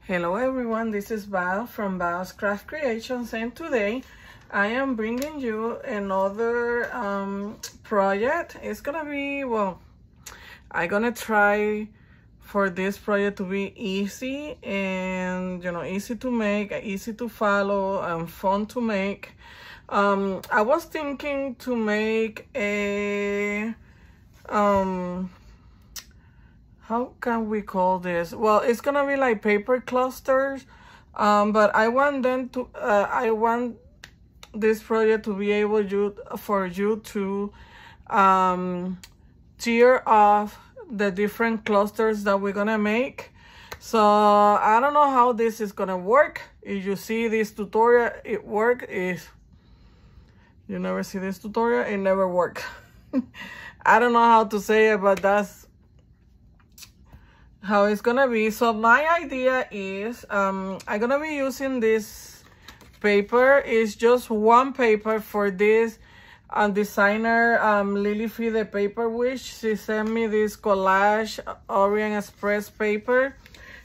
Hello everyone, this is Val from Val's Craft Creations, and today I am bringing you another project. It's gonna be, well, I'm gonna try for this project to be easy and, easy to make, easy to follow, and fun to make. I was thinking to make a how can we call this? Well, it's gonna be like paper clusters, but I want them to I want this project to be able for you to tear off the different clusters that we're gonna make. So I don't know how this is gonna work. If you see this tutorial, it works. If you never see this tutorial, it never works. I don't know how to say it, but that's how it's gonna be. So my idea is I'm gonna be using this paper. It's just one paper for this designer, Lillifee the Paper Witch. She sent me this Collage Orient Express paper,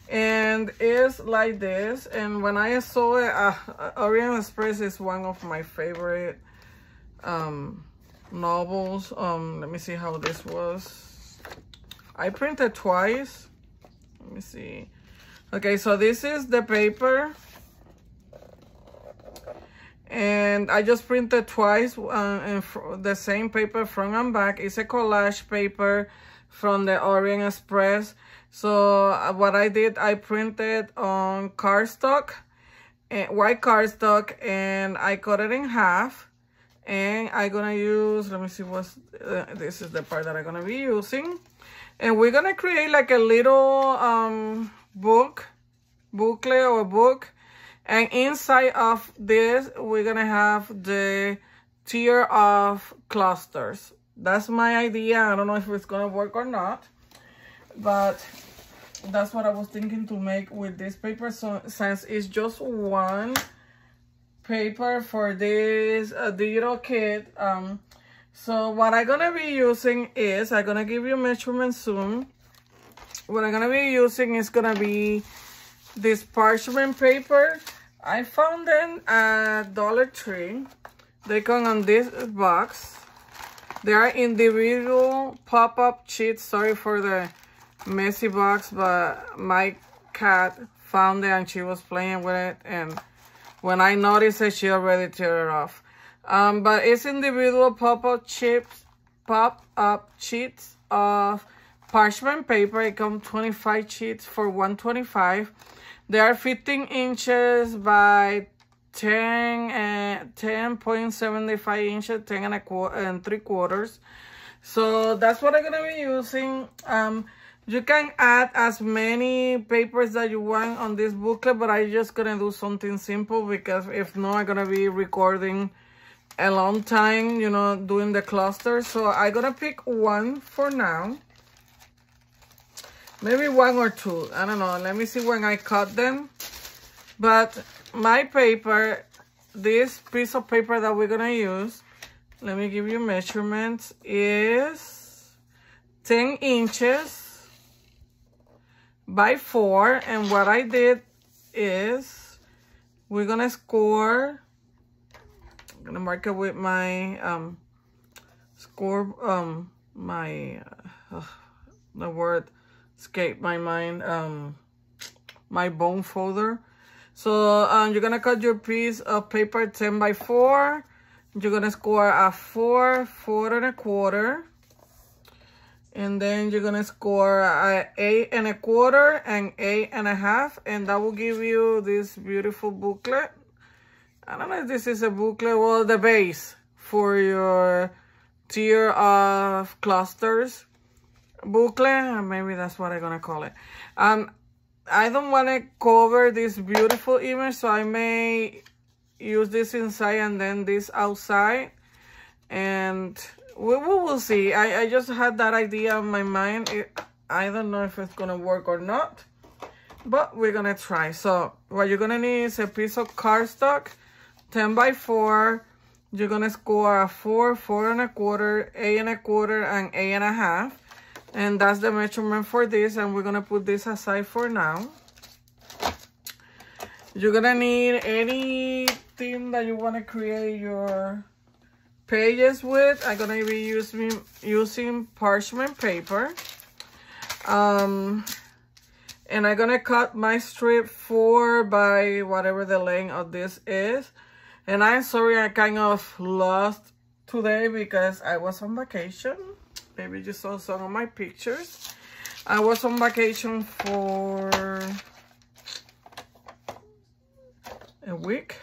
and it's like this. And when I saw it, Orient Express is one of my favorite novels. Let me see how this was. I printed twice. Let me see. Okay, so this is the paper, and I just printed twice and the same paper front and back. It's a collage paper from the Orient Express. So what I did, I printed on cardstock, white cardstock, and I cut it in half. And I'm gonna use, let me see what's this is the part that I'm gonna be using. And we're gonna create like a little booklet or book, and inside of this we're gonna have the tier of clusters. That's my idea. I don't know if it's gonna work or not, but that's what I was thinking to make with this paper. So since it's just one paper for this digital kit, so what I'm gonna be using is, I'm gonna give you measurements soon. What I'm gonna be using is gonna be this parchment paper. I found them at Dollar Tree. They come on this box. They are individual pop-up sheets. Sorry for the messy box, but my cat found it and she was playing with it, and when I noticed it, she already tore it off. But it's individual pop-up sheets of parchment paper. It comes 25 sheets for $125. They are 15 inches by 10.75 inches, 10 and 3/4. So that's what I'm gonna be using. You can add as many papers that you want on this booklet, but I'm just gonna do something simple because if not, I'm gonna be recording a long time, doing the clusters. So I'm gonna pick one for now. Maybe one or two. I don't know. Let me see when I cut them. But my paper, this piece of paper that we're gonna use, let me give you measurements, is 10 inches by 4. And what I did is we're gonna score. I'm gonna mark it with my the word escaped my mind, my bone folder. So you're gonna cut your piece of paper 10 by 4. You're gonna score a 4, 4 1/4, and then you're gonna score a 8 1/4 and 8 1/2, and that will give you this beautiful booklet. I don't know if this is a booklet. Well, the base for your tier of clusters booklet. Maybe that's what I'm gonna call it. I don't want to cover this beautiful image, so I may use this inside and then this outside, and we will see. I just had that idea in my mind. I don't know if it's gonna work or not, but we're gonna try. So what you're gonna need is a piece of cardstock, 10 by 4. You're gonna score a 4, 4 1/4, 8 1/4, and 8 1/2. And that's the measurement for this, and we're gonna put this aside for now. You're gonna need anything that you want to create your pages with. I'm gonna be using parchment paper. And I'm gonna cut my strip 4 by whatever the length of this is. And I'm sorry I kind of lost today because I was on vacation. Maybe you saw some of my pictures. I was on vacation for a week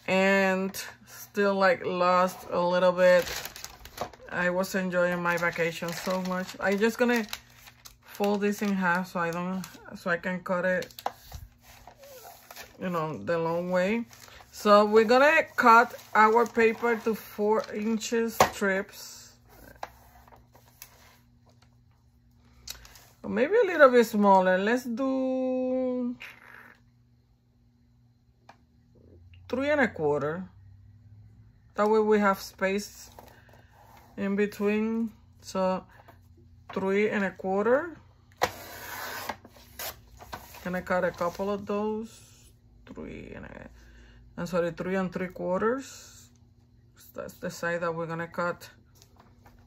and still like lost a little bit. I was enjoying my vacation so much. I'm just gonna fold this in half so I can cut it, you know, the long way. So we're gonna cut our paper to 4-inch strips, or maybe a little bit smaller. Let's do 3 1/4. That way we have space in between. So 3 1/4. Gonna cut a couple of those. 3 3 3/4. That's the side that we're gonna cut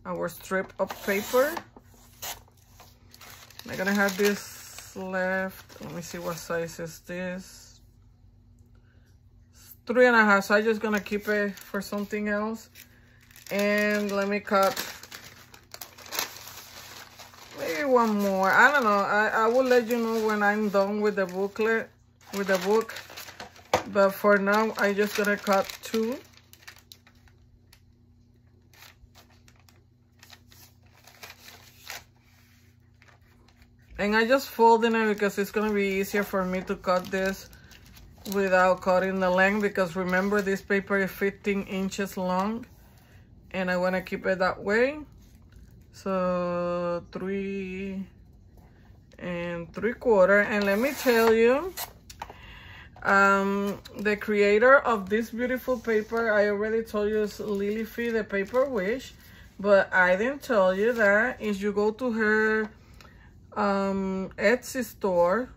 our strip of paper. I'm gonna have this left. Let me see what size is this. 3 1/2. So I'm just gonna keep it for something else. And let me cut maybe one more. I don't know. I will let you know when I'm done with the booklet, with the book. But for now, I'm just gonna cut 2. And I just folding it because it's gonna be easier for me to cut this without cutting the length, because remember this paper is 15 inches long and I want to keep it that way. So 3 3/4. And let me tell you, the creator of this beautiful paper, I already told you, is Lillifee the Paper Witch, but I didn't tell you that if you go to her Etsy store,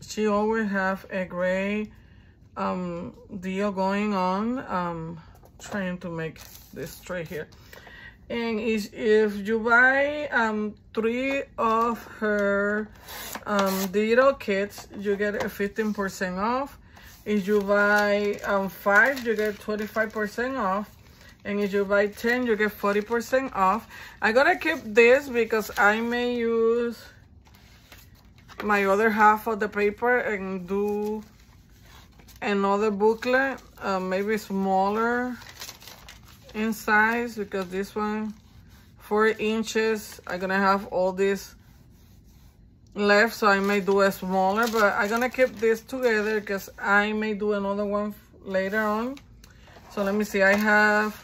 she always have a great deal going on. Trying to make this straight here. And if you buy 3 of her digital kits, you get a 15% off. If you buy 5, you get 25% off. And if you buy 10, you get 40% off. I'm gonna keep this because I may use my other half of the paper and do another booklet, maybe smaller in size, because this one 4 inches. I'm gonna have all this left, so I may do a smaller, but I'm gonna keep this together because I may do another one later on. So let me see. I have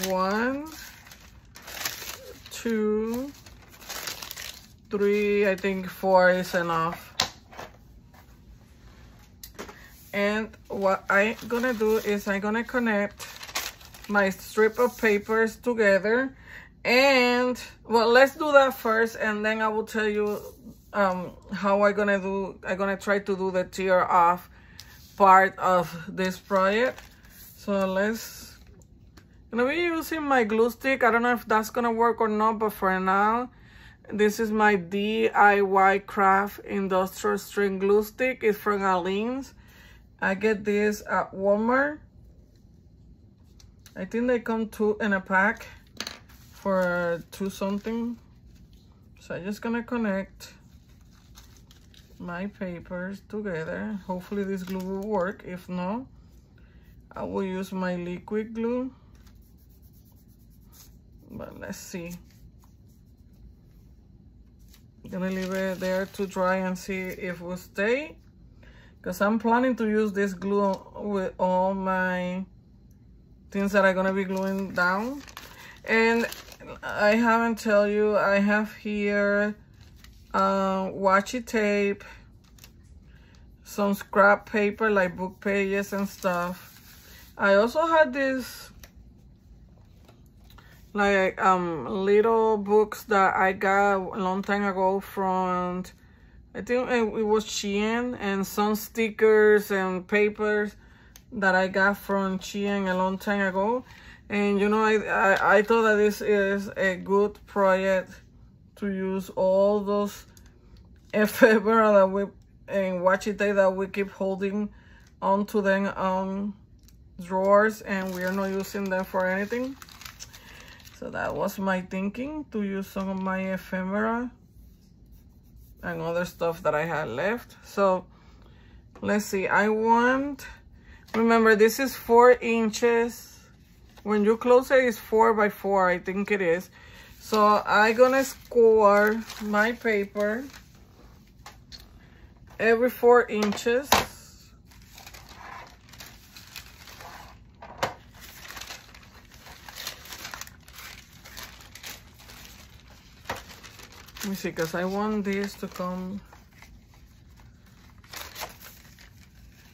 1, 2, 3, I think 4 is enough. And what I'm gonna do is I'm gonna connect my strip of papers together. And well, let's do that first, and then I will tell you how I'm gonna try to do the tear off part of this project. So I'm gonna be using my glue stick. I don't know if that's gonna work or not, but for now, this is my DIY Craft Industrial String Glue Stick. It's from Aleen's. I get this at Walmart. I think they come 2 in a pack for $2 something. So I'm just gonna connect my papers together. Hopefully this glue will work. If not, I will use my liquid glue. But let's see. I'm gonna leave it there to dry and see if it will stay, because I'm planning to use this glue with all my things that I'm gonna be gluing down. And I haven't tell you, I have here washi tape, some scrap paper like book pages and stuff. I also had this like little books that I got a long time ago from I think it was Shein, and some stickers and papers that I got from Shein a long time ago. And you know, I thought that this is a good project to use all those ephemera that we and washi tape that we keep holding onto them drawers, and we are not using them for anything. So that was my thinking, to use some of my ephemera and other stuff that I had left. So let's see, remember this is 4 inches. When you close it, it's 4 by 4, I think it is. So I'm gonna score my paper every 4 inches. Let me see, because I want this to come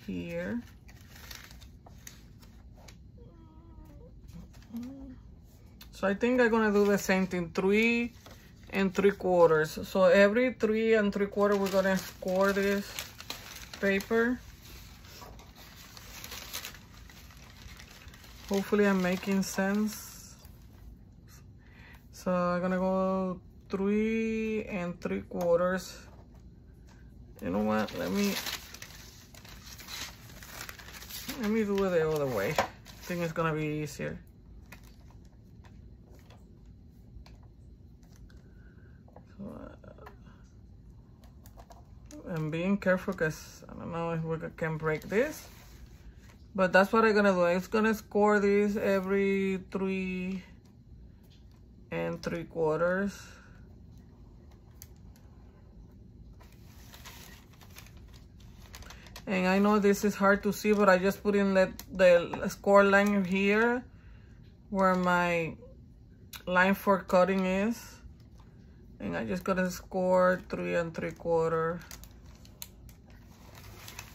here. So I think I'm gonna do the same thing, 3 3/4. So every 3 3/4 we're gonna score this paper. Hopefully I'm making sense. So I'm gonna go 3 3/4. You know what? Let me do it the other way. I think it's gonna be easier. I'm being careful because I don't know if we can break this, but that's what I'm gonna do. I'm gonna score this every 3 3/4. And I know this is hard to see, but I just put in the score line here where my line for cutting is, and I just gotta score 3 3/4.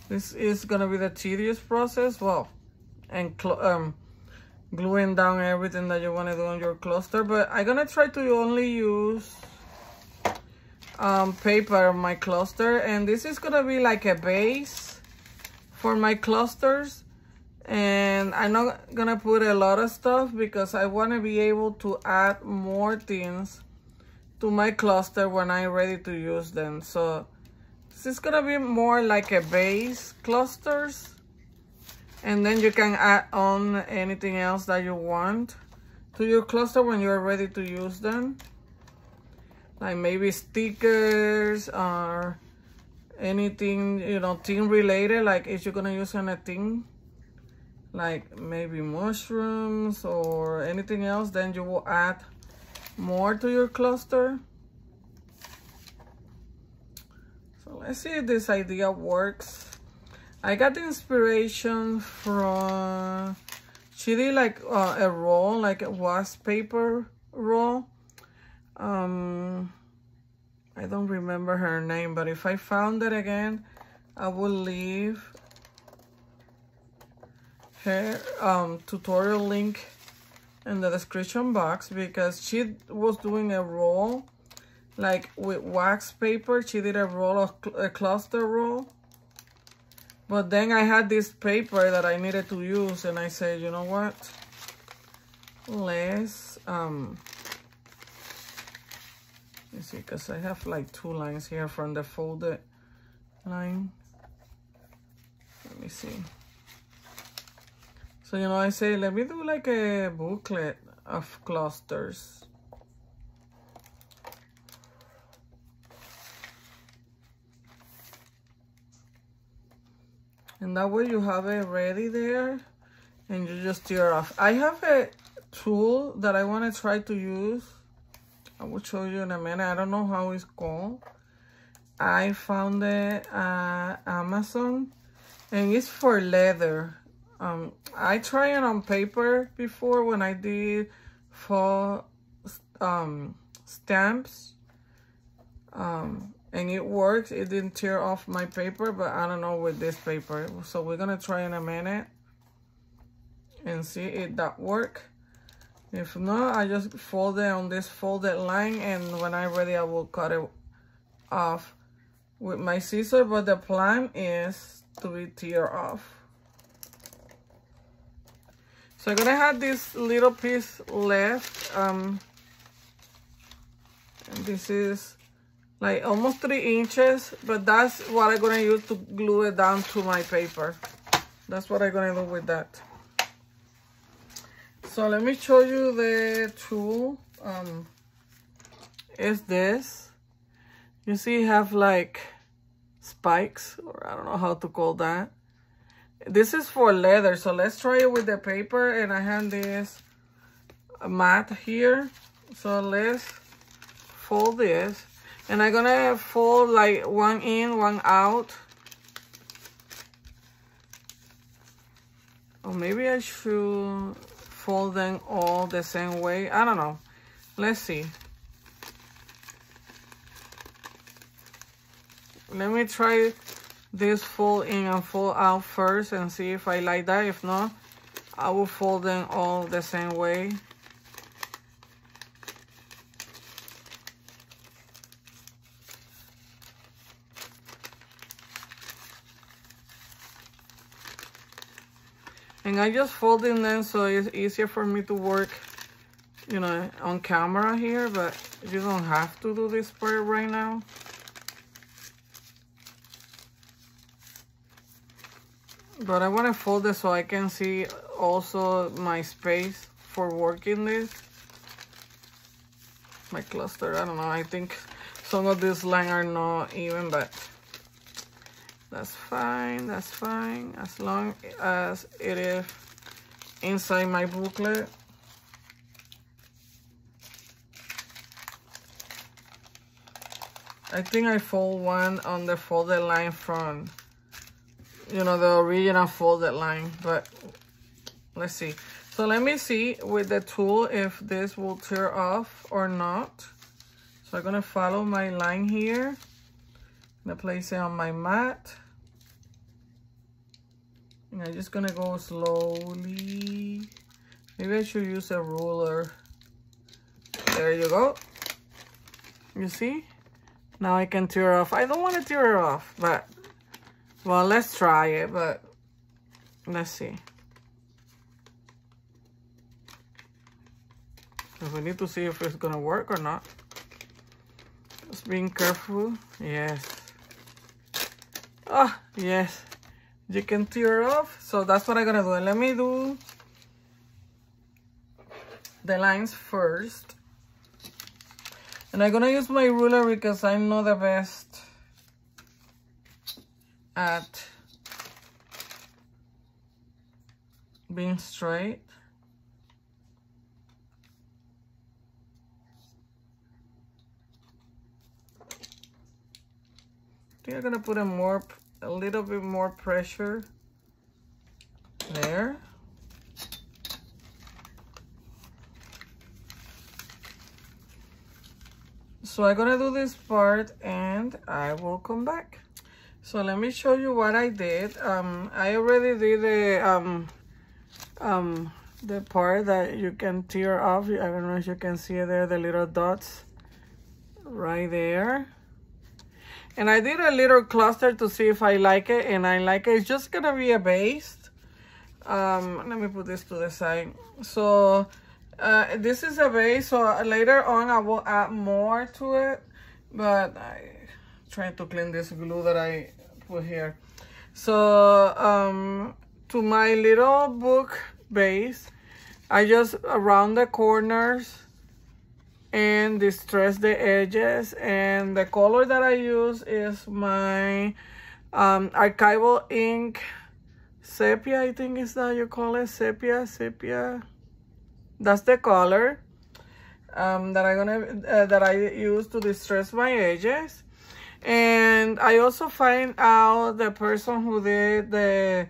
This is gonna be the tedious process, well, and gluing down everything that you wanna do on your cluster, but I'm gonna try to only use paper on my cluster, and this is gonna be like a base for my clusters. And I'm not gonna put a lot of stuff because I wanna be able to add more things to my cluster when I'm ready to use them. So this is gonna be more like a base clusters, and then you can add on anything else that you want to your cluster when you're ready to use them. Like maybe stickers or anything, you know, thing related, like if you're gonna use on a thing, like maybe mushrooms or anything else, then you will add more to your cluster. So let's see if this idea works. I got the inspiration from, she did like a roll, like a wax paper roll. I don't remember her name, but if I found it again, I will leave her tutorial link in the description box, because she was doing a roll like with wax paper. She did a roll of a cluster roll, but then I had this paper that I needed to use, and I said, you know what, let's see, because I have like 2 lines here from the folded line. Let me see. So, you know, I say, let me do like a booklet of clusters. And that way you have it ready there, and you just tear off. I have a tool that I want to try to use. I will show you in a minute. I don't know how it's called. I found it at Amazon, and it's for leather. I tried it on paper before when I did for stamps, and it works. It didn't tear off my paper, but I don't know with this paper. So we're gonna try in a minute and see if that works. If not, I just fold it on this folded line, and when I'm ready, I will cut it off with my scissor, but the plan is to be tear off. So I'm gonna have this little piece left. And this is like almost 3 inches, but that's what I'm gonna use to glue it down to my paper. That's what I'm gonna do with that. So let me show you the tool. Is this. You see, you have like spikes, or I don't know how to call that. This is for leather, so let's try it with the paper. And I have this mat here. So let's fold this. And I'm gonna fold like one in, one out. Or maybe I should fold them all the same way. I don't know. Let's see. Let me try this fold in and fold out first and see if I like that. If not, I will fold them all the same way. And I just folding them so it's easier for me to work, you know, on camera here, but you don't have to do this part right now. But I want to fold it so I can see also my space for working this. My cluster, I don't know, I think some of these lines are not even, but that's fine, as long as it is inside my booklet. I think I fold one on the folded line from, you know, the original folded line, but let's see. So let me see with the tool if this will tear off or not. So I'm gonna follow my line here. I'm gonna place it on my mat. And I'm just gonna go slowly. Maybe I should use a ruler. There you go. You see? Now I can tear off. I don't want to tear it off, but, well, let's try it, but let's see. So we need to see if it's gonna work or not. Just being careful. Yes. Oh, yes. You can tear off. So that's what I'm gonna do. Let me do the lines first. And I'm gonna use my ruler because I'm not the best at being straight. I think I'm gonna put a little bit more pressure there. So I'm gonna do this part and I will come back. So let me show you what I did. I already did the part that you can tear off. I don't know if you can see it there, the little dots right there. And I did a little cluster to see if I like it, and I like it. It's just gonna be a base. Let me put this to the side. So this is a base, so later on I will add more to it, but I trying to clean this glue that I put here. So to my little book base, I just round the corners and distress the edges, and the color that I use is my archival ink sepia. I think is that you call it, sepia. That's the color that I use to distress my edges. And I also find out the person who did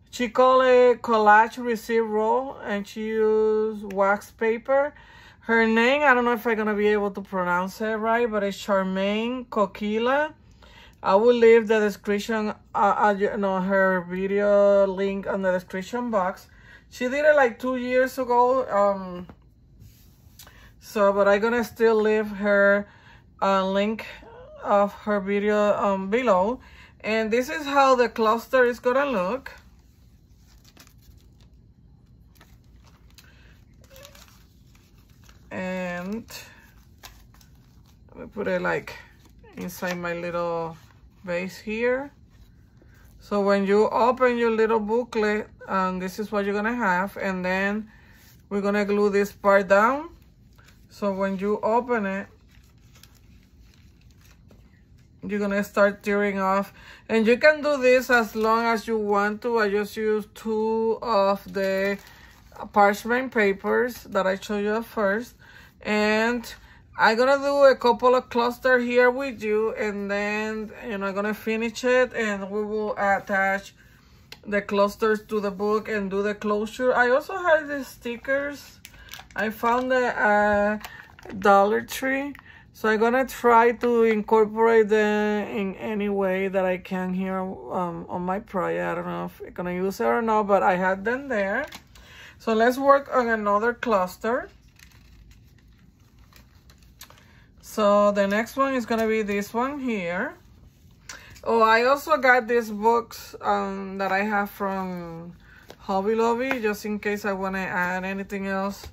she called it Collage receipt roll, and she used wax paper. Her name, I don't know if I'm gonna be able to pronounce it right, but it's Charmaine Coquila. I will leave the description, her video link on the description box. She did it like 2 years ago. But I'm gonna still leave her link of her video below. And this is how the cluster is gonna look. And let me put it like inside my little vase here. So when you open your little booklet, this is what you're gonna have. And then we're gonna glue this part down. So when you open it, you're gonna start tearing off. And you can do this as long as you want to. I just use 2 of the parchment papers that I showed you at first. And I'm gonna do a couple of clusters here with you, and then, you know, I'm gonna finish it and we will attach the clusters to the book and do the closure. I also have these stickers. I found the Dollar Tree, so I'm gonna try to incorporate them in any way that I can here on my project. I don't know if I'm gonna use it or not, but I had them there. So let's work on another cluster. So the next one is gonna be this one here. Oh, I also got these books that I have from Hobby Lobby, just in case I want to add anything else.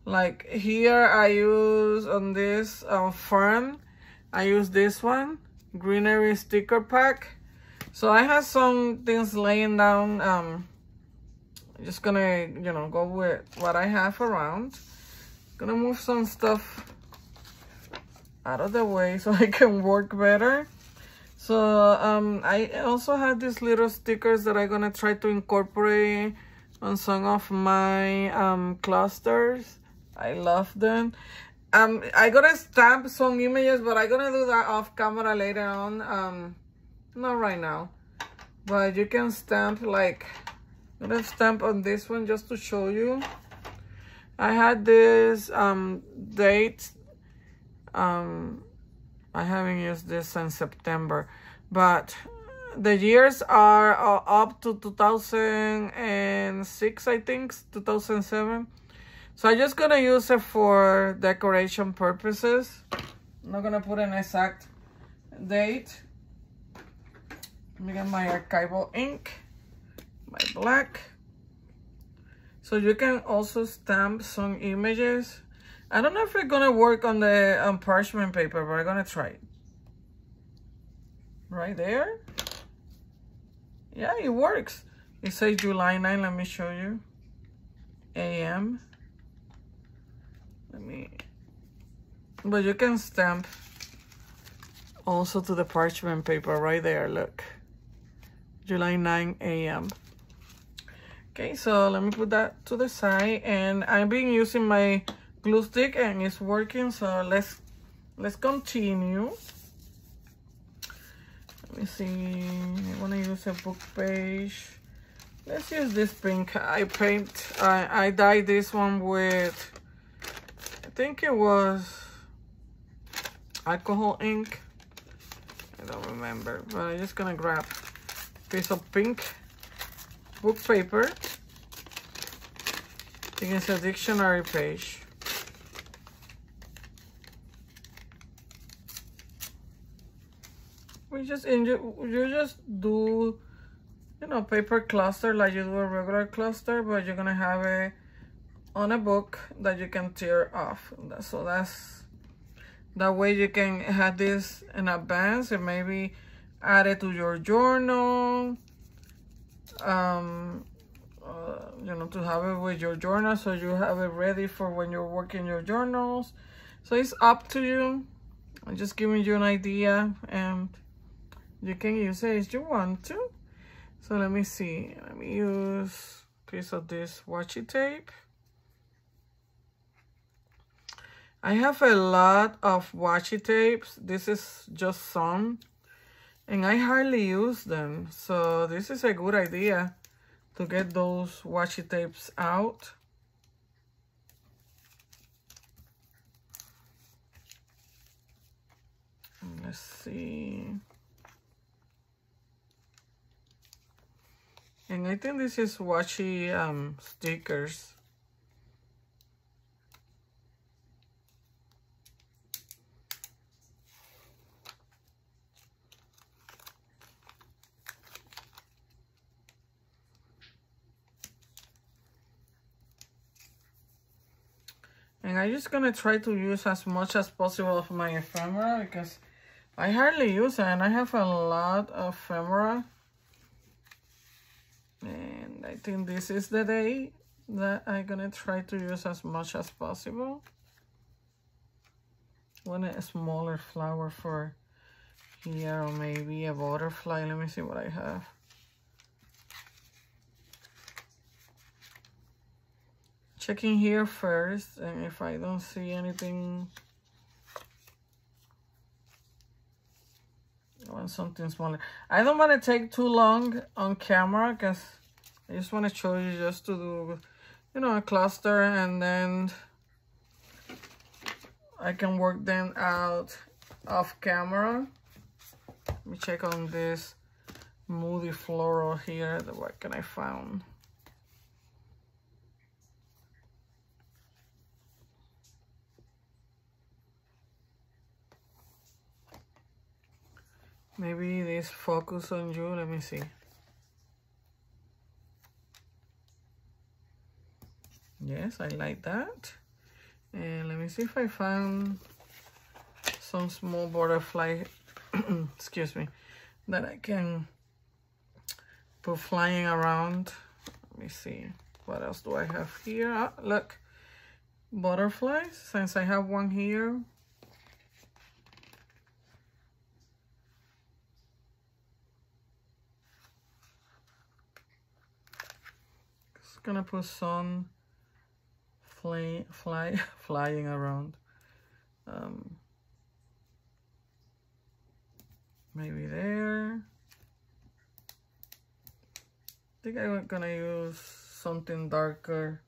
Like here, I use on this fern, I use this one, greenery sticker pack. So I have some things laying down. I'm just gonna, you know, go with what I have around. Gonna move some stuff out of the way so I can work better. So I also have these little stickers that I'm gonna try to incorporate on some of my clusters. I love them. I'm gonna stamp some images, but I'm gonna do that off camera later on. Not right now, but you can stamp, like, I'm gonna stamp on this one just to show you. I had this date. I haven't used this in September, but the years are up to 2006, I think, 2007. So I'm just gonna use it for decoration purposes. I'm not gonna put an exact date. Let me get my archival ink, my black. So you can also stamp some images. I don't know if it's gonna work on the parchment paper, but I'm gonna try it. Right there. Yeah, it works. It says July 9, let me show you. AM. But you can stamp also to the parchment paper right there, look. July 9 AM. Okay, so let me put that to the side, and I've been using my glue stick and it's working, so let's continue. Let me see, I want to use a book page. Let's use this pink. I dyed this one with, I think it was alcohol ink. I don't remember, but I'm just gonna grab a piece of pink book paper. I think it's a dictionary page. You just do, you know, paper cluster like you do a regular cluster, but you're gonna have it on a book that you can tear off. So that way you can have this in advance and maybe add it to your journal. You know, to have it with your journal, so you have it ready for when you're working your journals. So it's up to you. I'm just giving you an idea, and you can use it as you want to. So let me see. Let me use a piece of this washi tape. I have a lot of washi tapes. This is just some, and I hardly use them. So this is a good idea to get those washi tapes out. Let's see. And I think this is washi stickers. And I'm just gonna try to use as much as possible of my ephemera because I hardly use it and I have a lot of ephemera. And I think this is the day that I'm gonna try to use as much as possible. Want a smaller flower for here, or maybe a butterfly. Let me see what I have. Checking here first, and if I don't see anything, I want something smaller. I don't want to take too long on camera because I just want to show you just to do, you know, a cluster, and then I can work them out off camera. Let me check on this moody floral here. What can I find? Maybe this focus on you. Let me see. Yes, I like that. And let me see if I found some small butterfly, excuse me, that I can put flying around. Let me see. What else do I have here? Ah, look, butterflies, since I have one here. Just gonna put some flying around. Maybe there. I think I'm gonna use something darker.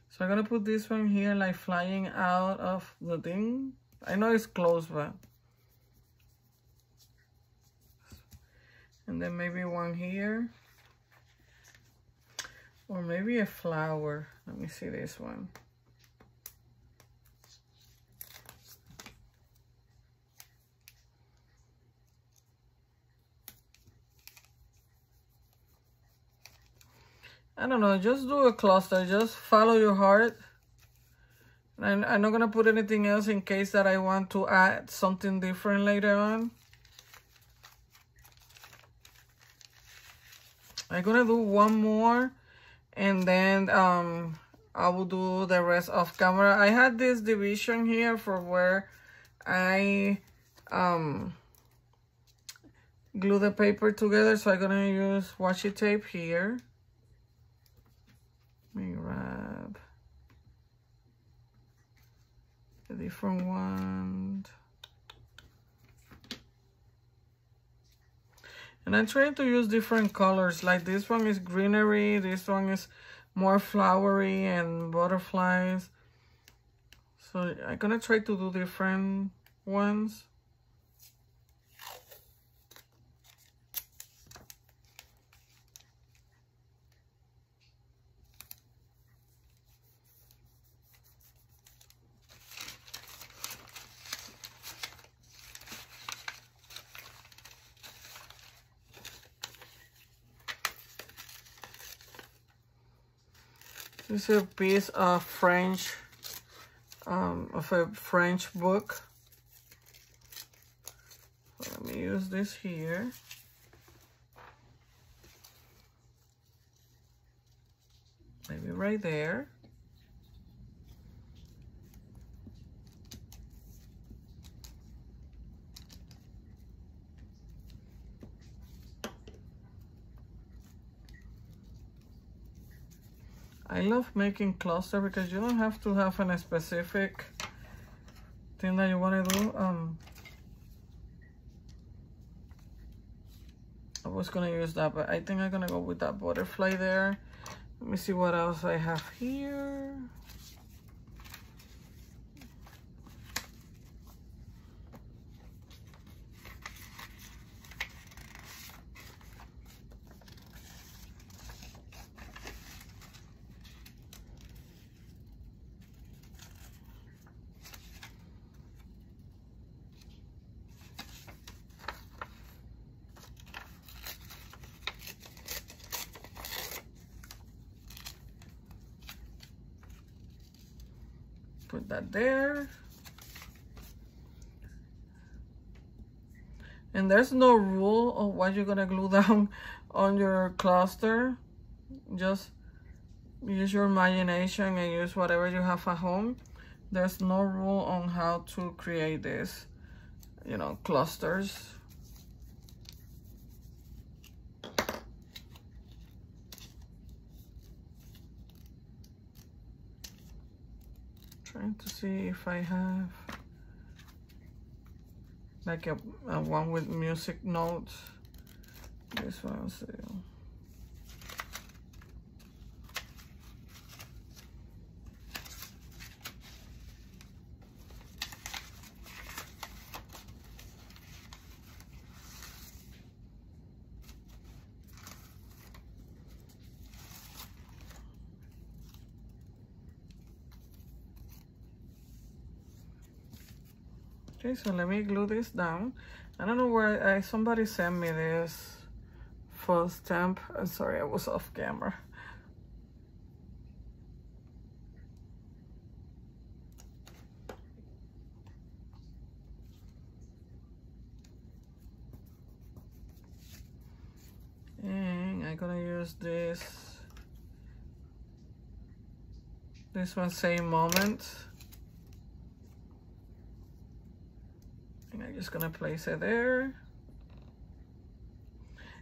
So I'm gonna put this one here, like flying out of the thing. I know it's close, but. And then maybe one here. Or maybe a flower. Let me see this one. I don't know, just do a cluster, just follow your heart. And I'm not gonna put anything else in case that I want to add something different later on. I'm gonna do one more and then I will do the rest off camera. I had this division here for where I glue the paper together, so I'm gonna use washi tape here. Let me grab a different one. And I'm trying to use different colors, like this one is greenery, this one is more flowery and butterflies. So I'm gonna try to do different ones. This is a piece of French, of a French book. So let me use this here. Maybe right there. I love making cluster because you don't have to have a specific thing that you want to do. I was gonna use that, but I think I'm gonna go with that butterfly there. Let me see what else I have here. Put that there. And there's no rule of what you're gonna glue down on your cluster. Just use your imagination and use whatever you have at home. There's no rule on how to create this, you know, clusters. Trying to see if I have like a one with music notes. This one, I'll see. Okay, so let me glue this down. I don't know where somebody sent me this for stamp. I'm sorry, I was off camera. And I'm gonna use this one, Same Moment. And I'm just gonna place it there.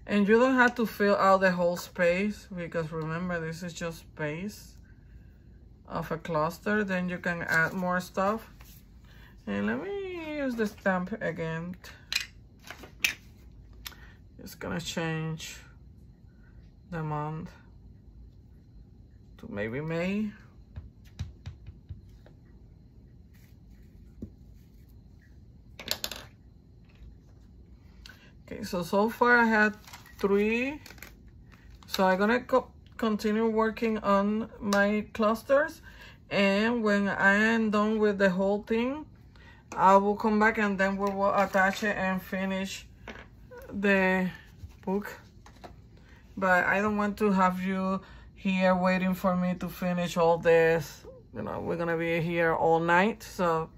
And you don't have to fill out the whole space, because remember, this is just space of a cluster. Then you can add more stuff. And let me use the stamp again. Just gonna change the month to maybe May. Okay, so far I had 3. So I'm gonna continue working on my clusters, and when I am done with the whole thing, I will come back and then we will attach it and finish the book. But I don't want to have you here waiting for me to finish all this. You know, we're gonna be here all night, so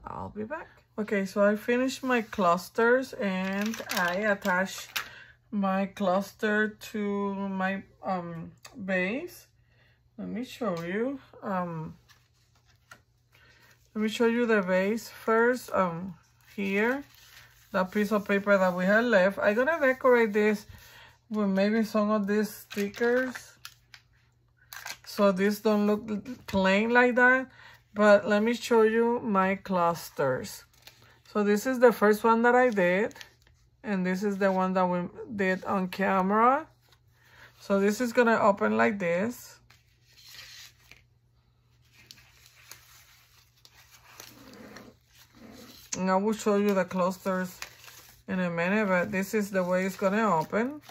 I'll be back. Okay, so I finished my clusters and I attached my cluster to my base. Let me show you. Let me show you the base first. Here, that piece of paper that we had left. I'm gonna decorate this with maybe some of these stickers, so this don't look plain like that. But let me show you my clusters. So this is the first one that I did, and this is the one that we did on camera. So this is gonna open like this. And I will show you the clusters in a minute, but this is the way it's gonna open.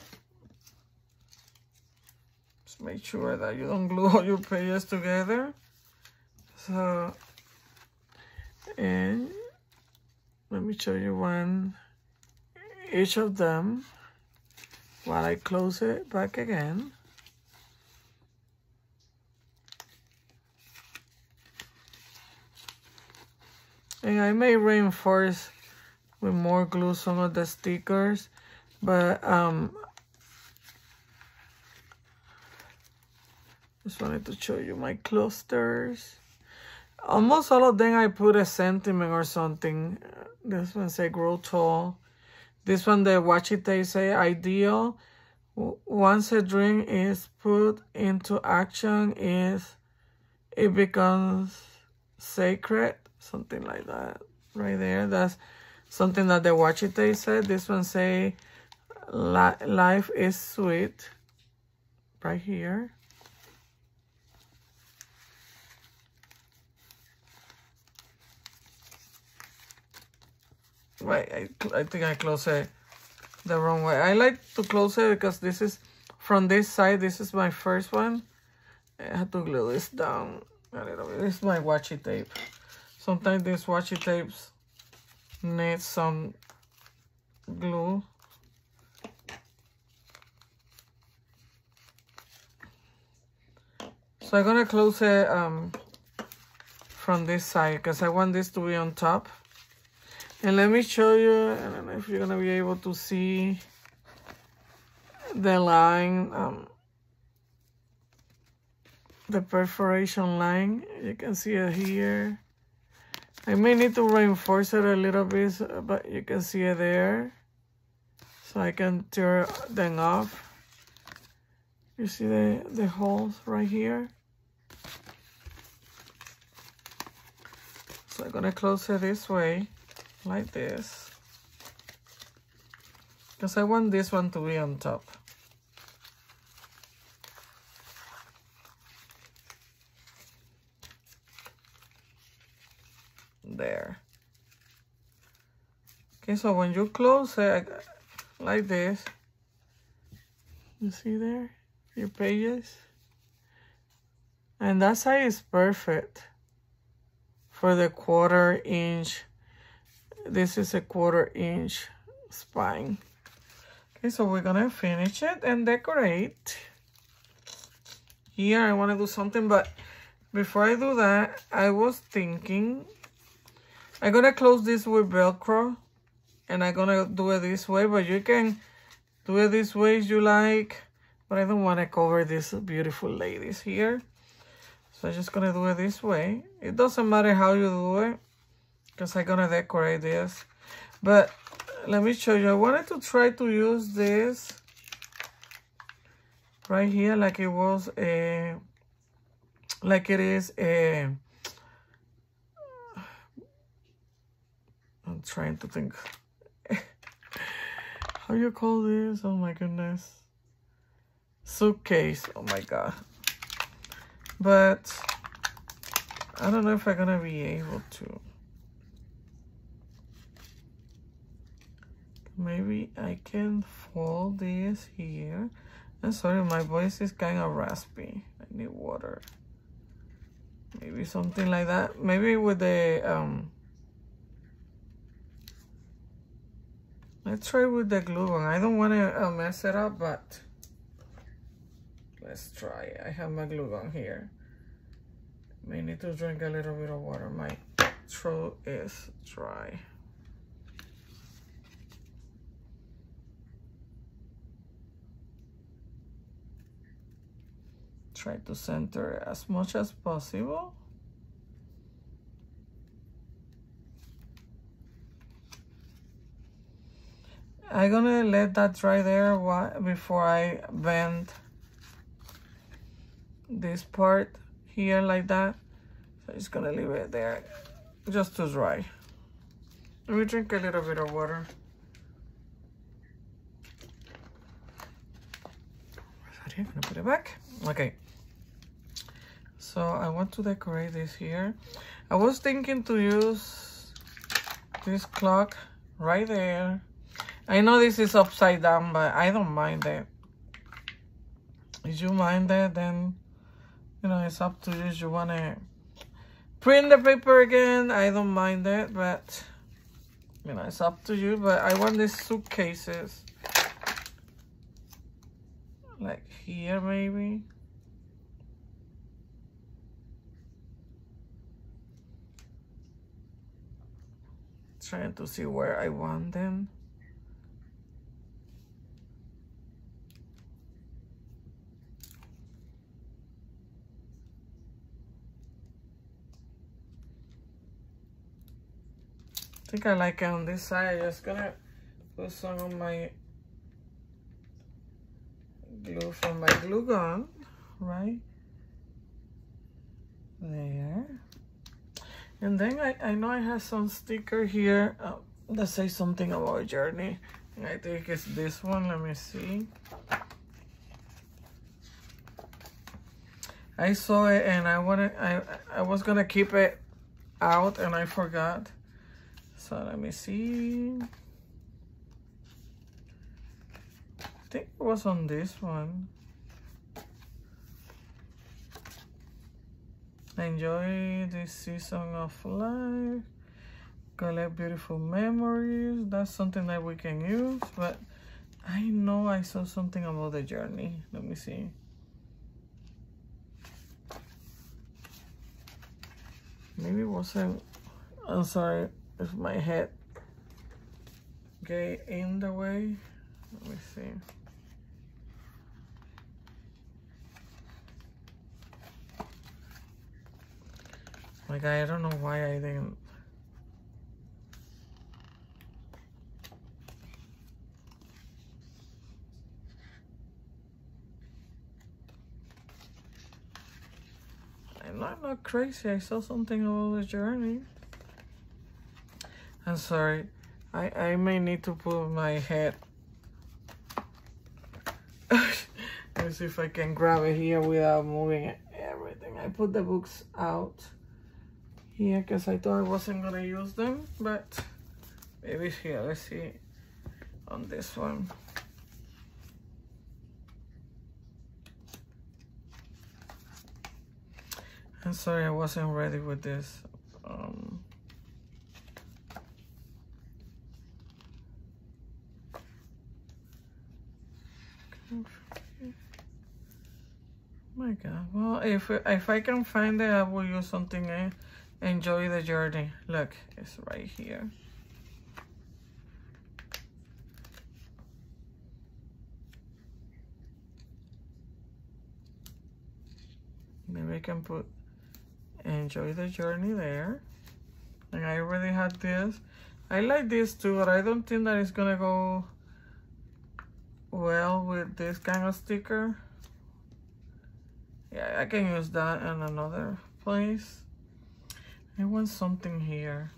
Just make sure that you don't glue all your pages together. So, and let me show you each of them while I close it back again. And I may reinforce with more glue some of the stickers, but just wanted to show you my clusters. Almost all of them I put a sentiment or something. This one say grow tall. This one, the washi tape say ideal. Once a dream is put into action, it becomes sacred. Something like that right there. That's something that the washi tape said. This one say life is sweet right here. Wait, I think I closed it the wrong way. I like to close it because this is from this side. This is my first one. I have to glue this down a little bit. This is my washi tape. Sometimes these washi tapes need some glue. So I'm gonna close it from this side because I want this to be on top. And let me show you, I don't know if you're gonna be able to see the line, the perforation line. You can see it here. I may need to reinforce it a little bit, but you can see it there. So I can tear them off. You see the holes right here? So I'm gonna close it this way, like this. Because I want this one to be on top. There. Okay, so when you close it like this, you see there your pages, and that side is perfect for the 1/4 inch. This is a 1/4 inch spine. Okay, so we're gonna finish it and decorate. Here I want to do something, but before I do that, I was thinking I'm gonna close this with Velcro, and I'm gonna do it this way, but you can do it this way if you like, but I don't want to cover these beautiful ladies here. So I'm just gonna do it this way. It doesn't matter how you do it, because I'm gonna decorate this. But let me show you. I wanted to try to use this right here like it was a, like it is a, I'm trying to think how you call this. Oh my goodness, suitcase. Oh my god. But I don't know if I'm gonna be able to. Maybe I can fold this here. I'm sorry, my voice is kind of raspy. I need water. Maybe something like that. Maybe with the let's try with the glue gun. I don't want to mess it up, but let's try. I have my glue gun here. May need to drink a little bit of water. My throat is dry. Try to center as much as possible. I'm gonna let that dry there before I bend this part here like that. So I'm just gonna leave it there just to dry. Let me drink a little bit of water. I'm gonna put it back. Okay. So I want to decorate this here. I was thinking to use this clock right there. I know this is upside down, but I don't mind it. If you mind it, then, you know, it's up to you. If you want to print the paper again, I don't mind it, but, you know, it's up to you. But I want these suitcases, like here maybe. Trying to see where I want them. I think I like it on this side. I'm just gonna put some on my glue from my glue gun, right there. And then I know I have some sticker here that says something about journey. And I think it's this one. Let me see. I saw it and I was gonna keep it out and I forgot. So let me see. I think it was on this one. Enjoy this season of life. Collect beautiful memories. That's something that we can use, but I know I saw something about the journey. Let me see. Maybe it wasn't, I'm sorry if my head get in the way. Let me see. Like, I don't know why I didn't. I'm not crazy. I saw something about the journey. I'm sorry. I may need to put my head. Let's see if I can grab it here without moving everything. I put the books out here because I thought I wasn't gonna use them, but maybe it's here. Let's see on this one. I'm sorry I wasn't ready with this. My God. Well, if I can find it, I will use something. Enjoy the journey. Look, it's right here. Maybe I can put enjoy the journey there. And I already had this. I like this too, but I don't think that it's gonna go well with this kind of sticker. Yeah, I can use that in another place. I want something here.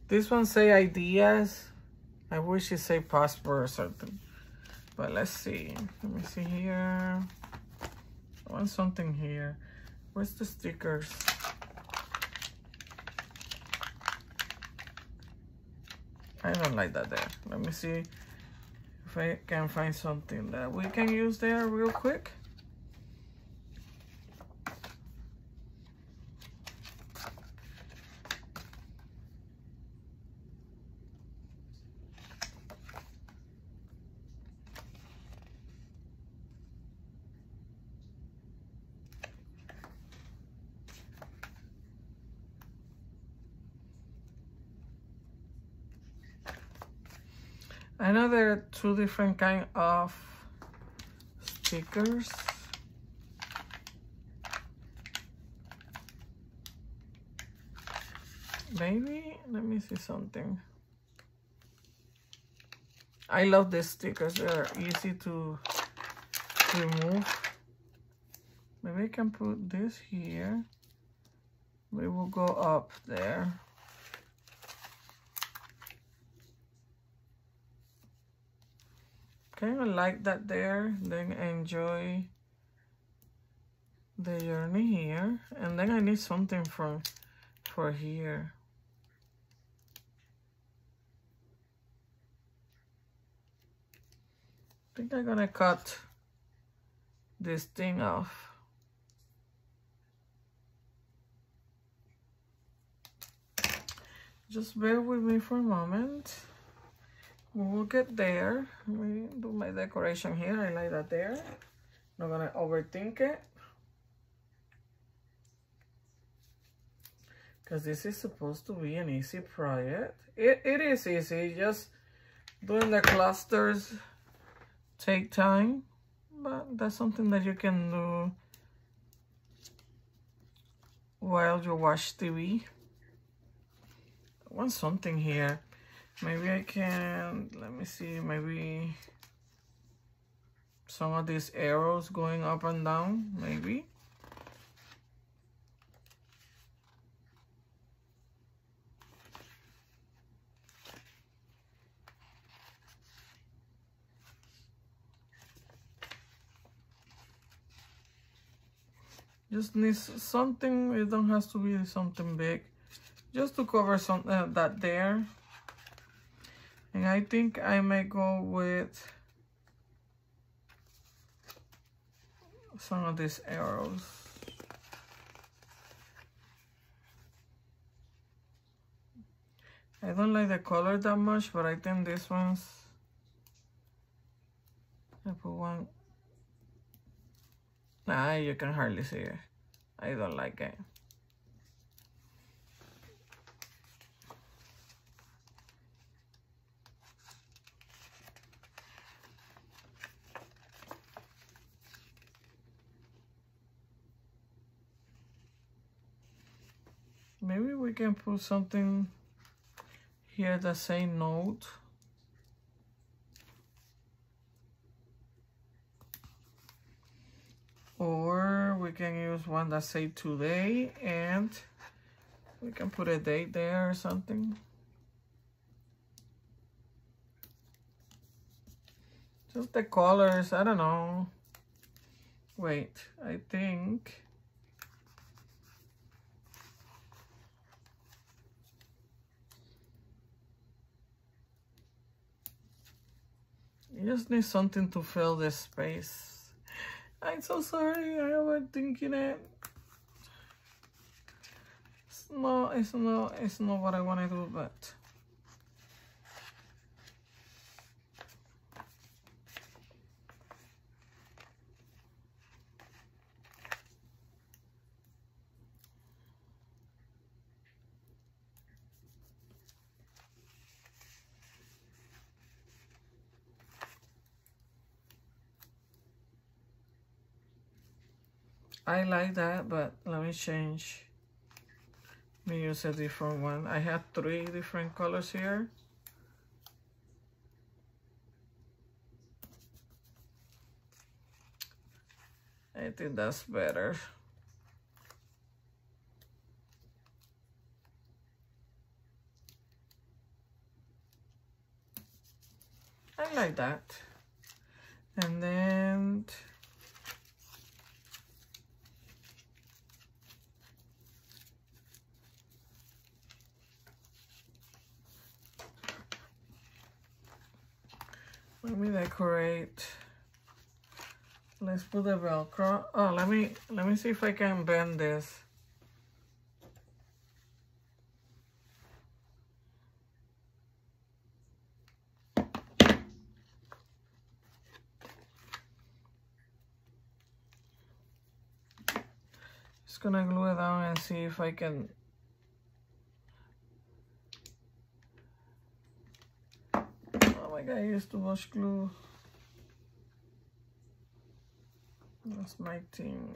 This one say ideas. I wish it say passport or something. But let's see. Let me see here. I want something here. Where's the stickers? I don't like that there. Let me see if I can find something that we can use there real quick. I know there are two different kind of stickers. Maybe, let me see something. I love these stickers. They're easy to remove. Maybe I can put this here. We will go up there. Kind of like that there. Then enjoy the journey here. And then I need something for here. I think I'm gonna cut this thing off. Just bear with me for a moment. We will get there. Let me do my decoration here. I like that there. Not gonna overthink it. Because this is supposed to be an easy project. It is easy. Just doing the clusters take time. But that's something that you can do while you watch TV. I want something here. Maybe I can, let me see, maybe some of these arrows going up and down, maybe. Just need something, it don't have to be something big. Just to cover some that there. And I think I may go with some of these arrows. I don't like the color that much, but I think this one's, I put one. Nah, you can hardly see it. I don't like it. Maybe we can put something here that say note. Or we can use one that say today, and we can put a date there or something. Just the colors, I don't know. Wait, I think you just need something to fill this space. I'm so sorry, I overthinking it. It's not what I want to do, but I like that, but let me change. Let me use a different one. I have 3 different colors here. I think that's better. I like that. And then let me decorate. Let's put the Velcro. Oh, let me see if I can bend this. Just gonna glue it down and see if I can. Oh my god, I used too much glue. That's my thing.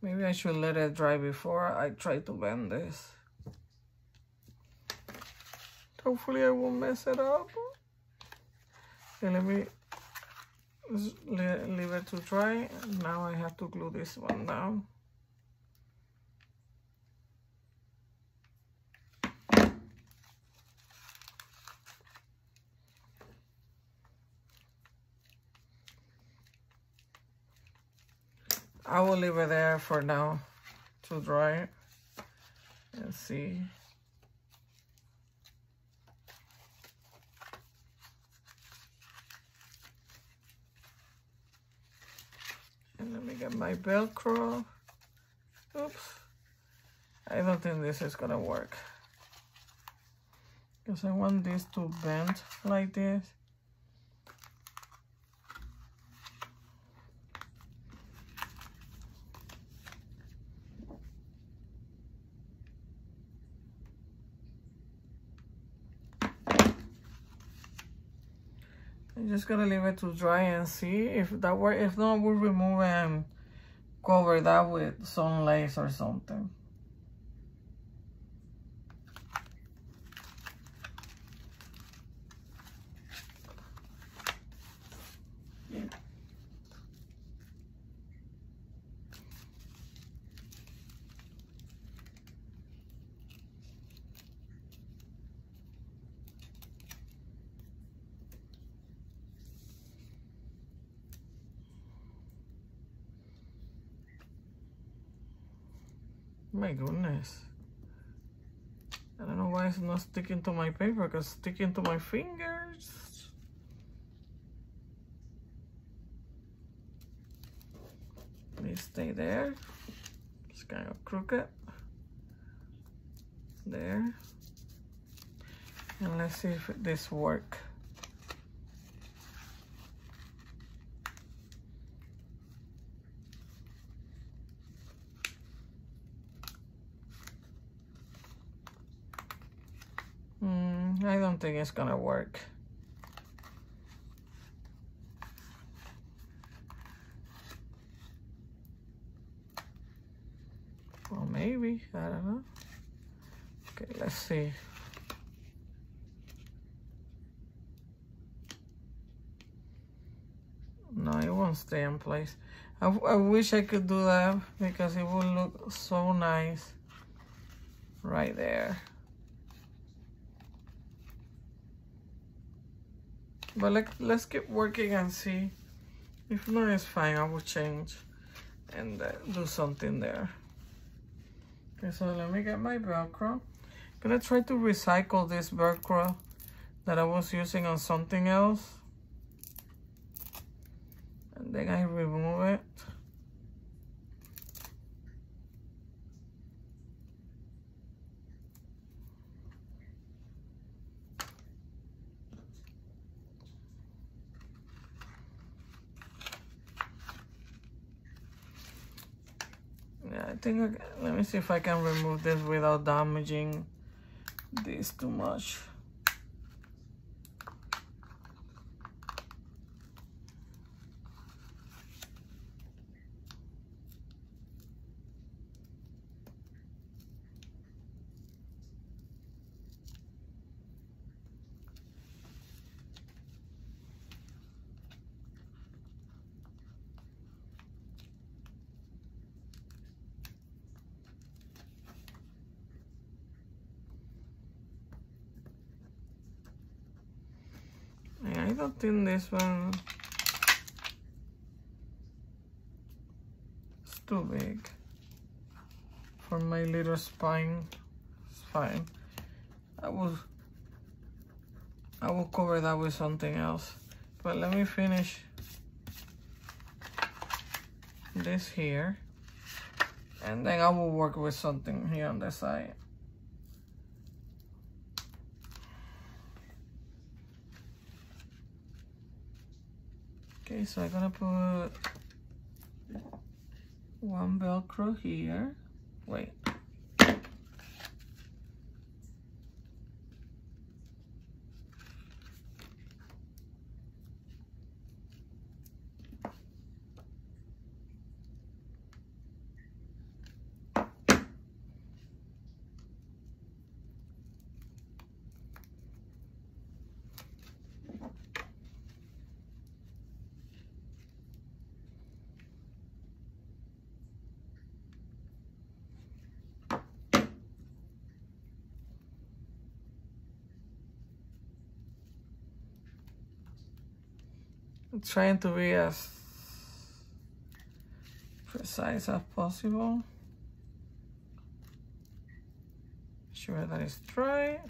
Maybe I should let it dry before I try to bend this. Hopefully I won't mess it up. Okay, let me leave it to dry. Now I have to glue this one down. I will leave it there for now to dry and see. And let me get my Velcro. Oops. I don't think this is gonna work, because I want this to bend like this. I'm just gonna leave it to dry and see if that works. If not, we'll remove and cover that with some lace or something. My goodness. I don't know why it's not sticking to my paper, because it's sticking to my fingers. Please stay there. It's kind of crooked. There. And let's see if this works. I don't think it's gonna work. Well, maybe, I don't know. Okay, let's see. No, it won't stay in place. I wish I could do that because it would look so nice right there. But let's keep working and see. If not, it's fine. I will change and do something there. Okay, so let me get my Velcro. I'm gonna try to recycle this Velcro that I was using on something else. And then I remove it. Yeah, I think, let me see if I can remove this without damaging this too much. I don't think this one is too big for my little spine. It's fine. I will cover that with something else. But let me finish this here, and then I will work with something here on the side. Okay, so I'm gonna put one Velcro here. Wait. I'm trying to be as precise as possible. Sure that it's dry.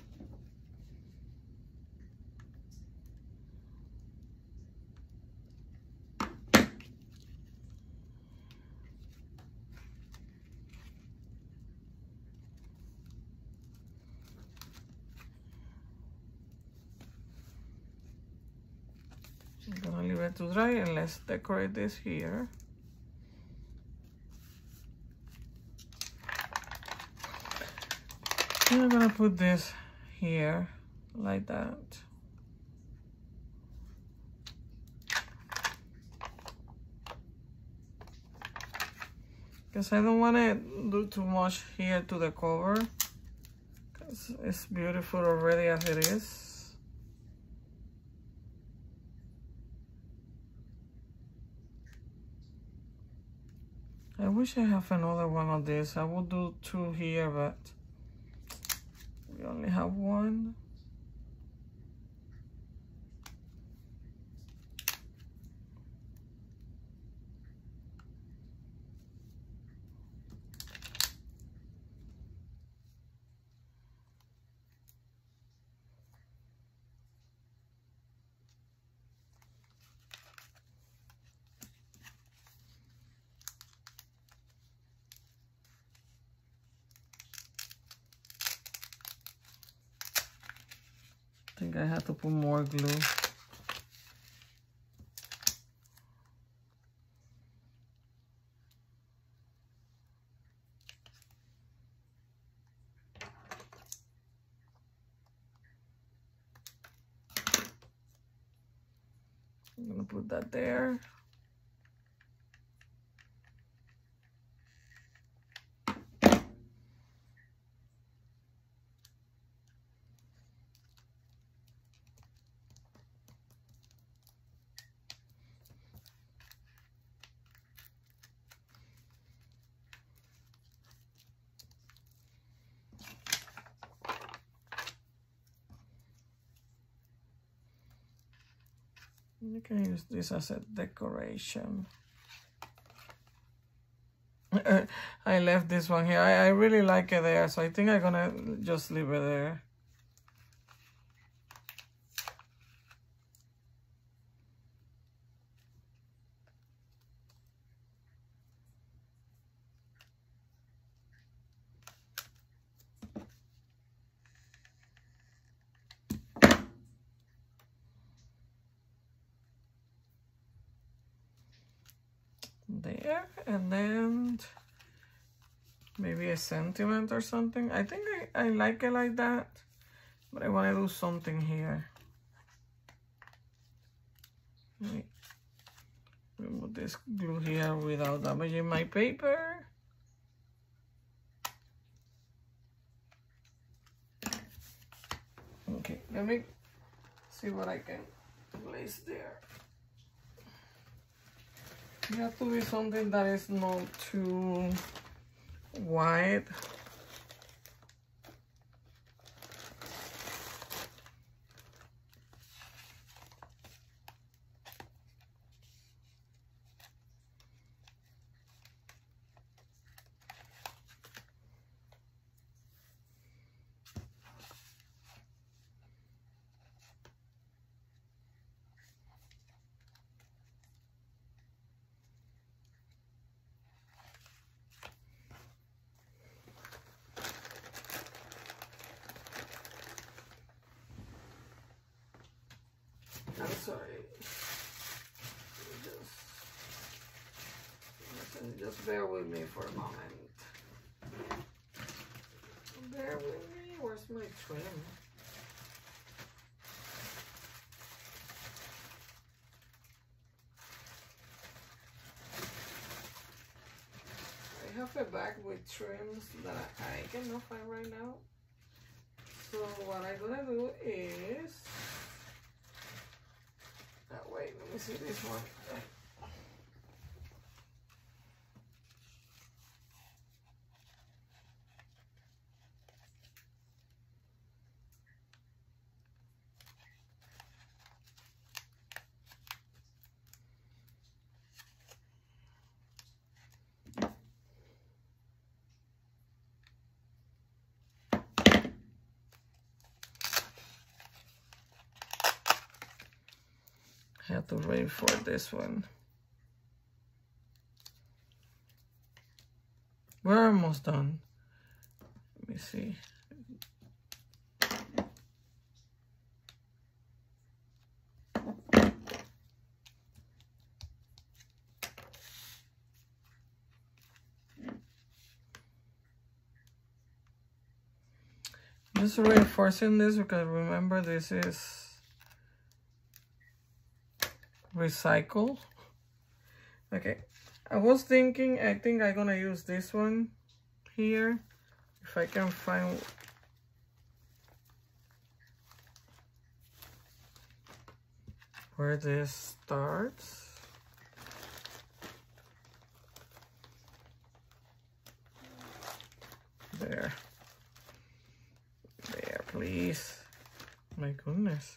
I'm gonna leave it to dry and let's decorate this here. And I'm gonna put this here like that. Because I don't want to do too much here to the cover, because it's beautiful already as it is. I wish I have another one of this. I would do two here, but we only have one. I have to put more glue. I'm gonna put that there. You can use this as a decoration. I left this one here. I really like it there, so I think I'm gonna just leave it there. There, and then maybe a sentiment or something. I think I like it like that, but I want to do something here. Let me remove this glue here without damaging my paper. Okay, let me see what I can place there. It has to be something that is not too wide. I'm sorry. Just bear with me for a moment. Bear with me. Where's my trim? I have a bag with trims that I cannot find right now. So what I'm gonna do is, wait, let me see this one. I have to wait for this one. We're almost done. Let me see. Just reinforcing this because remember this is recycle. Okay, I was thinking, I think I'm gonna use this one here if I can find where this starts. There, please. My goodness.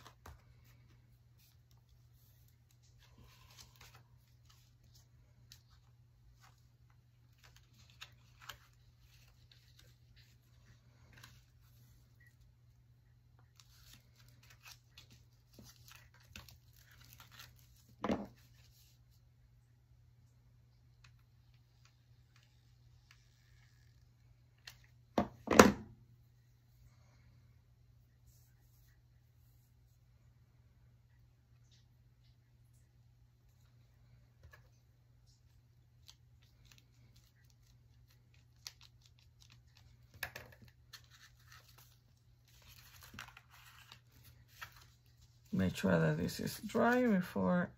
Make sure that this is dry before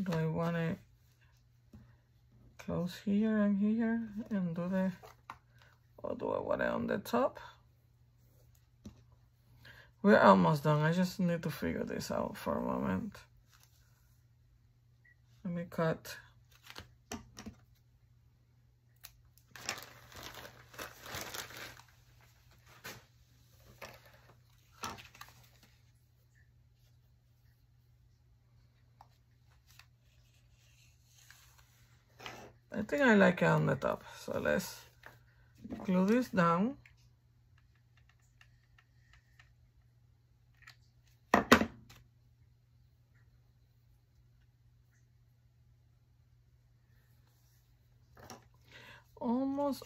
do I want to close here and here and do the, or do I want it on the top? We're almost done. I just need to figure this out for a moment. Let me cut. I think I like it on the top, so let's glue this down.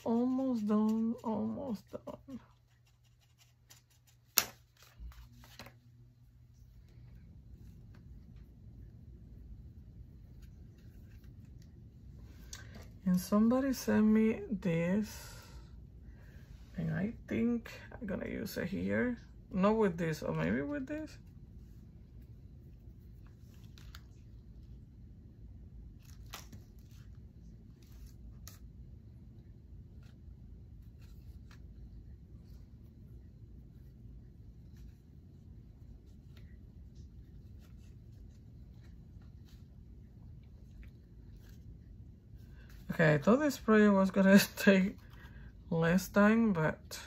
Almost done, almost done. And somebody sent me this, and I think I'm gonna use it here. Not with this, or maybe with this. Okay, I thought this project was gonna take less time, but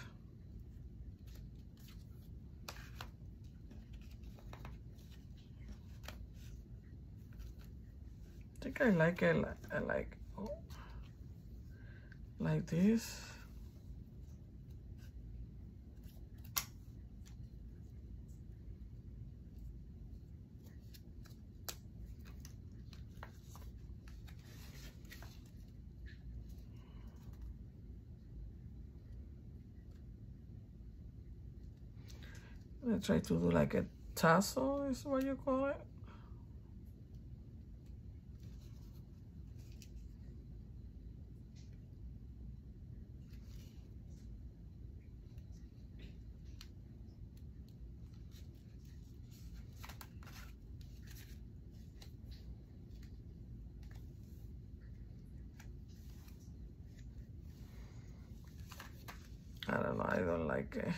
I think I like it. I like this. I try to do like a tassel, is what you call it. I don't know, I don't like it.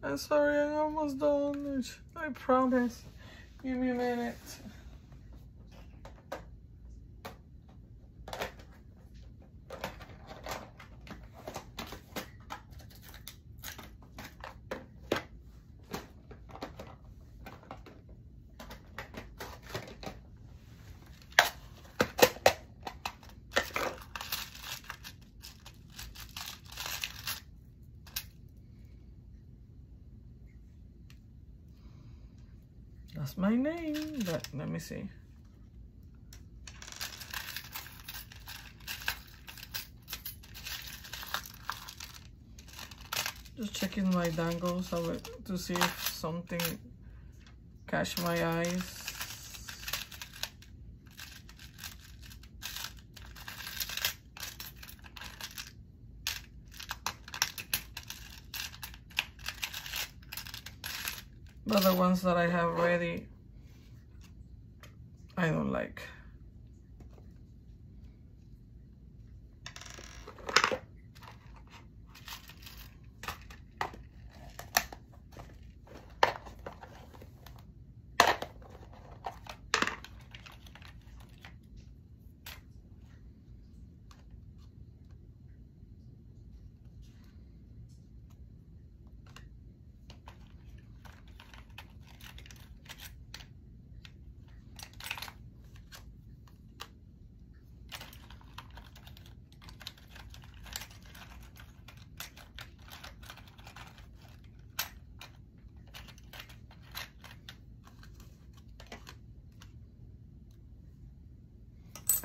I'm sorry, I'm almost done. I promise. Give me a minute. That's my name, but let me see. Just checking my dangles to see if something catch my eyes. But the ones that I have ready, I don't like.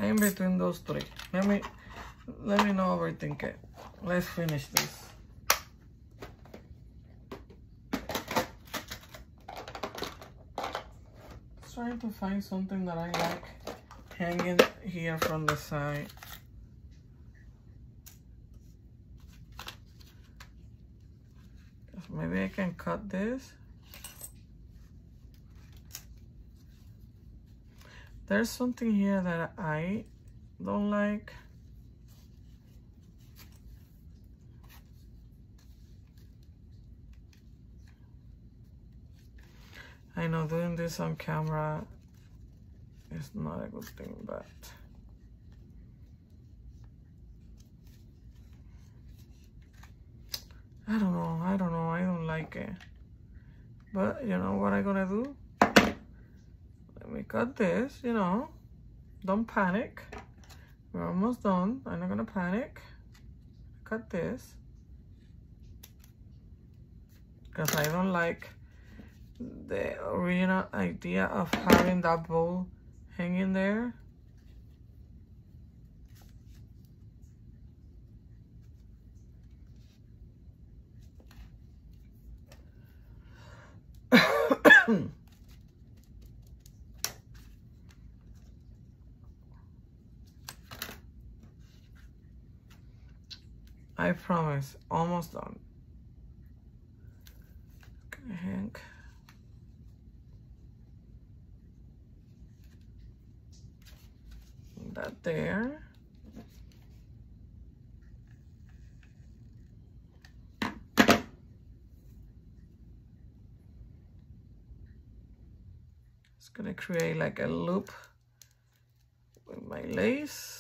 I'm between those three. Let me not overthink it. Let's finish this. Trying to find something that I like hanging here from the side. Maybe I can cut this. There's something here that I don't like. I know doing this on camera is not a good thing, but I don't know, I don't like it. But you know what I'm gonna do? Let me cut this, you know. Don't panic. We're almost done. I'm not gonna panic. Cut this. Because I don't like the original idea of having that bowl hanging there. I promise, almost done. Okay, Hank. That there. It's gonna create like a loop with my lace.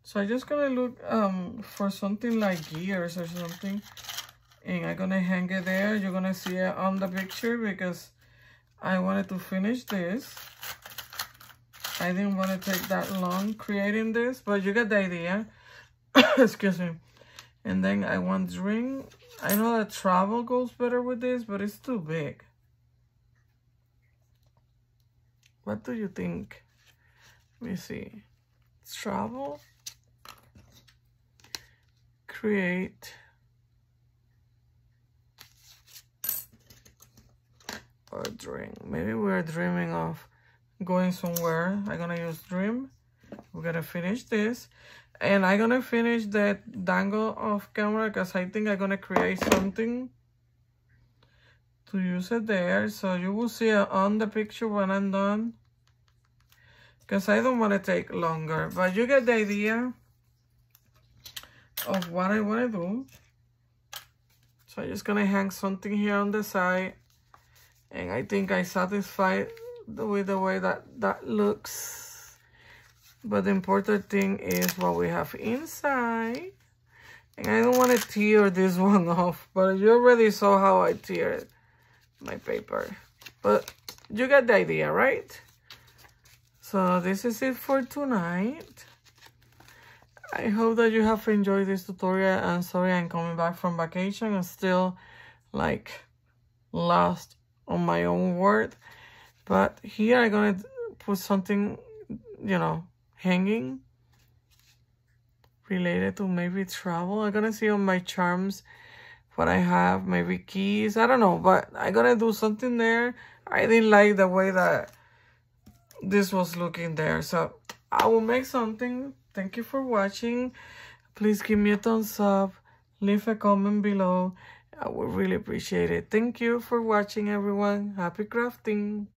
So I'm just gonna look for something like gears or something, and I'm gonna hang it there. You're gonna see it on the picture because I wanted to finish this. I didn't want to take that long creating this, but you get the idea. Excuse me. And then I want this ring. I know that travel goes better with this, but it's too big. What do you think? Let me see. Travel. Create or dream. Maybe we're dreaming of going somewhere. I'm gonna use dream. We're gonna finish this, and I'm gonna finish the dangle off camera because I think I'm gonna create something to use it there. So you will see it on the picture when I'm done, because I don't want to take longer, but you get the idea of what I want to do. So I'm just gonna hang something here on the side, and I think I'm satisfied with the way that looks. But the important thing is what we have inside, and I don't want to tear this one off, but you already saw how I teared my paper, but you get the idea, right? So this is it for tonight. I hope that you have enjoyed this tutorial. I'm sorry I'm coming back from vacation. I'm still like lost on my own word. But here I'm gonna put something, you know, hanging related to maybe travel. I'm gonna see on my charms what I have, maybe keys. I don't know, but I'm gonna do something there. I didn't like the way that this was looking there. So I will make something. Thank you for watching. Please give me a thumbs up. Leave a comment below. I would really appreciate it. Thank you for watching, everyone. Happy crafting.